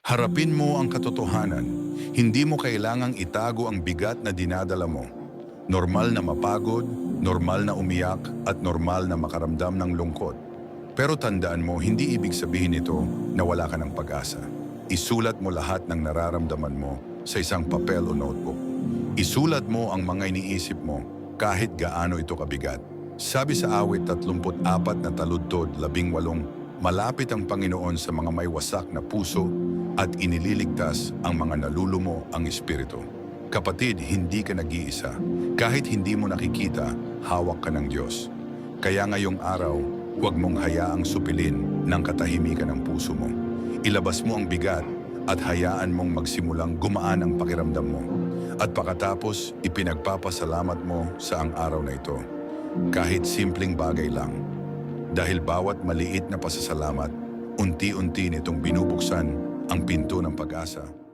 Harapin mo ang katotohanan. Hindi mo kailangang itago ang bigat na dinadala mo. Normal na mapagod, normal na umiyak, at normal na makaramdam ng lungkot. Pero tandaan mo, hindi ibig sabihin ito na wala ka ng pag-asa. Isulat mo lahat ng nararamdaman mo sa isang papel o notebook. Isulat mo ang mga iniisip mo kahit gaano ito kabigat. Sabi sa awit 34 na taludtod 18, malapit ang Panginoon sa mga may wasak na puso at inililigtas ang mga nalulumo ang espiritu. Kapatid, hindi ka nag-iisa. Kahit hindi mo nakikita, hawak ka ng Diyos. Kaya ngayong araw, huwag mong hayaang supilin ng katahimikan ng puso mo. Ilabas mo ang bigat at hayaan mong magsimulang gumaan ang pakiramdam mo. At pagkatapos, ipinagpapasalamat mo sa ang araw na ito. Kahit simpleng bagay lang. Dahil bawat maliit na pasasalamat, unti-unti nitong binubuksan ang pinto ng pag-asa.